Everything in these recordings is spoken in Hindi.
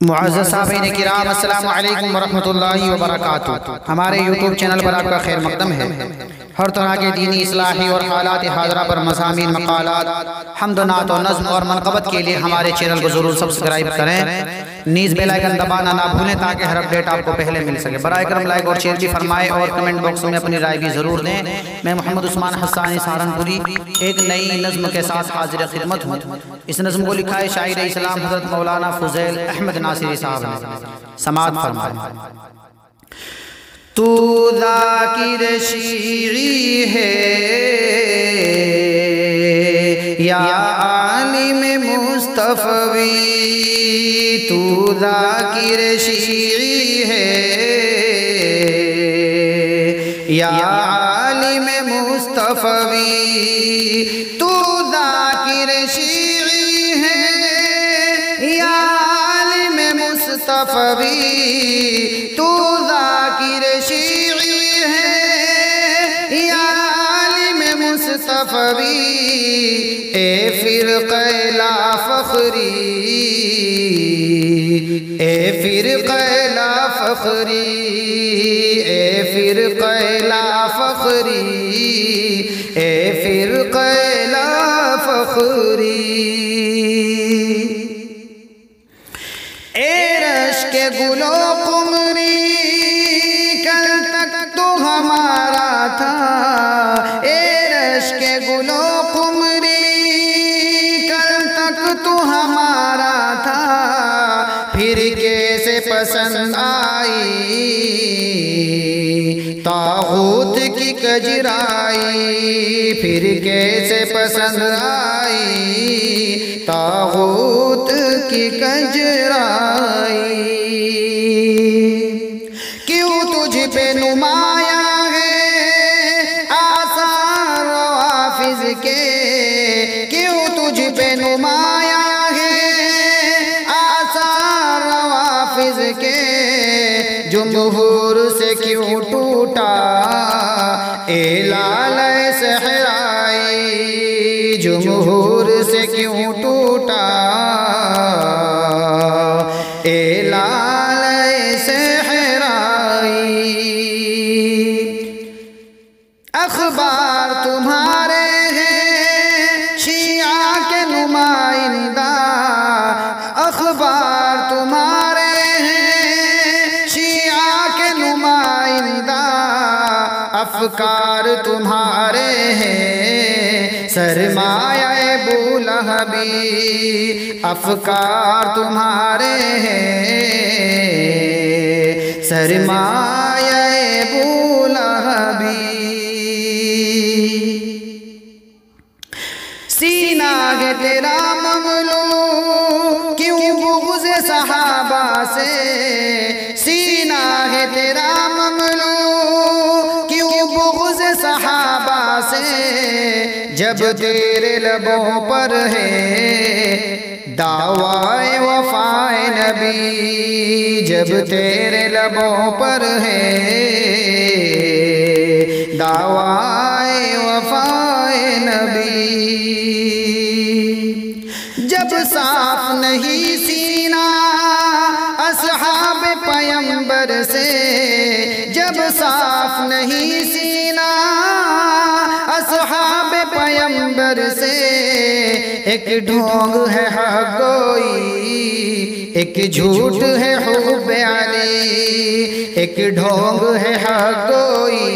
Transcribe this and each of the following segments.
मुअज़्ज़ज़ साहबीन किराम अस्सलामु अलैकुम वरहमतुल्लाहि वबरकातुहू। हमारे यूट्यूब चैनल पर आपका खैर मक़दम है। हर तरह के दीनी इस्लाही और हालात हाज़रा पर मज़ामीन मक़ालात हम्द नात और नज़्म और मनक़बत के लिए हमारे चैनल को ज़रूर सब्सक्राइब करें। नीज़ बेल आइकन दबाना ना भूलें ताकि हर अपडेट आपको पहले मिल सके। बराए करम लाइक और शेयर भी फरमाएं और कमेंट बॉक्स में अपनी राय भी ज़रूर दें। मैं मोहम्मद उस्मान हस्सानी सहारनपुरी एक नई नज़्म के साथ हाजिर खिदमत हूँ। इस नज़्म को लिखा है शायर इस्लाम हज़रत मौलाना फ़ुज़ैल अहमद नासिरी साहब ने। समाअत फरमाएं। तू ज़ाकिर शीरी है या आलिम मुस्तफ़वी, तू ज़ाकिर शीरी है या आलिम मुस्तफ़वी, तू ज़ाकिर शीरी है या आलिम मुस्तफ़वी, तू ज़ाकिर शीरी है या आलिम मुस्तफ़वी, ए फ़िरक़े ला फ़ख़्री, ए फ़िरक़े ला फ़ख़्री, ए फ़िरक़े ला फ़ख़्री, ए फ़िरक़े ला फ़ख़्री। ए रश्क गुलो कुमरी कल तक तो हमारा था, ए रश्क गुलो कुमरी कल तक तो हमारा था, फिर कैसे पसंद आई तागूत की कजराई, फिर कैसे पसंद आई तागूत की कजराई। क्यों तुझ पे नुमाया है आसार हाफिज के, क्यों तुझ पे नुमाया है आसार हाफिज के, जुमहूर से क्यों टूटा ए लाले सहराई, जुमहूर से क्यों टूटा ए लाले सहराई। अखबार तुम्हारे हैं शिया के नुमाइंदा, अखबार तुम्हारे हैं शिया के नुमाइंदा, अफकार तुम्हारे हैं सरमाया अबू लहबी, अफकार तुम्हारे हैं सरमाया अबू लहबी। सीना है तेरा ममलू क्यों बुग़्ज़ सहाबा से, सीना है तेरा ममलू क्यों बुग़्ज़ सहाबा से, जब तेरे लबों पर है दावाए वफ़ाए नबी, जब तेरे लबों पर है दावाए वफ़ाए नबी। जब साफ नहीं सीना असहाब पैगंबर से, जब साफ नहीं सीना असहाब पैगंबर से, एक ढोंग है हक़ गोई एक झूठ है हुब्ब अली, एक ढोंग है हक़ गोई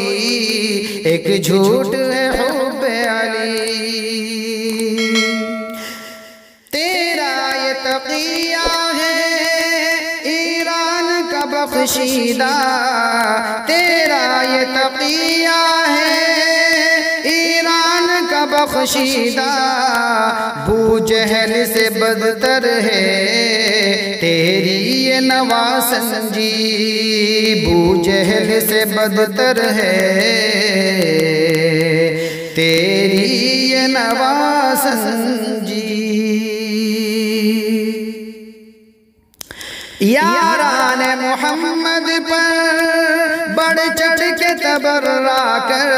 एक झूठ है हुब्ब अली। तेरा ये तक़िया है ईरान का बख्शीदा, तेरा ये तक़िया है ईरान का बख्शीदा, बू जहल से बदतर है तेरी ये नवासंजी, बू जहल से बदतर है तेरी ये नवासंजी। यारान मोहम्मद पर बढ़ चढ़ के तबर्रा कर,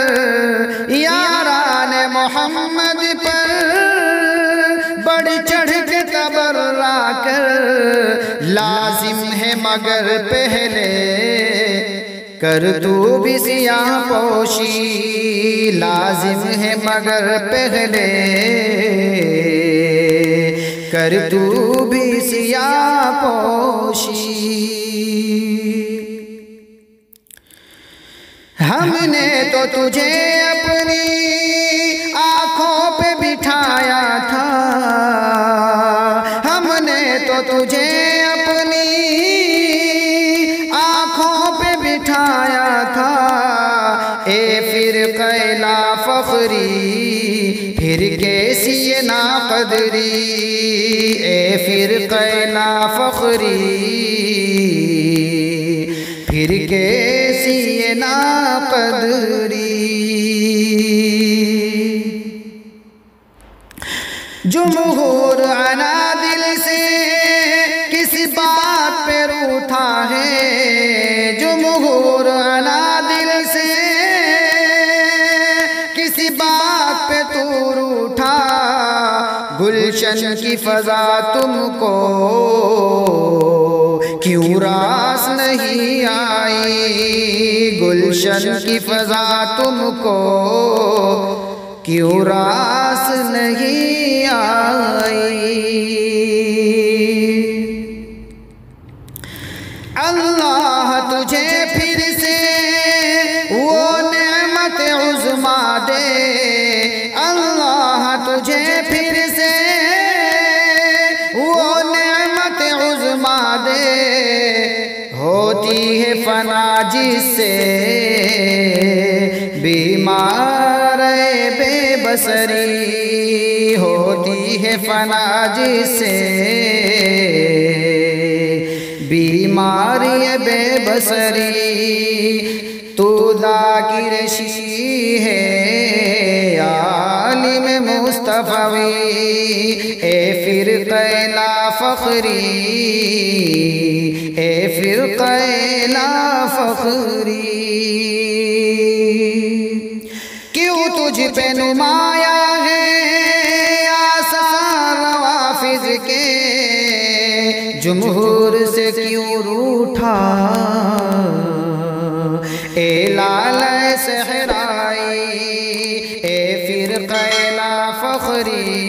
यारान मोहम्मद पर बढ़ चढ़ के तबर्रा कर, लाजिम है मगर पहले कर तू भी सियाह पोशी, लाजिम है मगर पहले कर तू भी सियाह पोशी। हमने तो तुझे अपनी आँखों पे बिठाया था, हमने तो तुझे अपनी आँखों पे बिठाया था। ए फिर कैला फखरी फिर कैसी ये नाकदरी, ए फिर कैला फखरी फिर कैसी ये नाकदरी। जुमहूर अनादिल से किस बात पे रूठा है, जुमहूर अनादिल से किसी बात पे तू रूठा। गुलशन की फजा तुमको क्यों रास नहीं आई, गुलशन की फजा तुमको क्यों रास नहीं आई। अल्लाह तुझे फिर से वो नेमत उज़्मा दे, अल्लाह तुझे फिर से वो नेमत उज़्मा दे। होती है फना जिससे बीमार बेबसरी, होती है फना जिससे बीमारी बेबसरी। तू ज़ाकिर शी है आलिम मुस्तफ़वी, ए फिर कैला फखरी ए फिर कैला फखरी। क्यों तुझ पे नुमाया है आसार नवाफिज के, जुमहूर से क्यों रूठा ए लाल सहराई, ए फिर कैला फखरी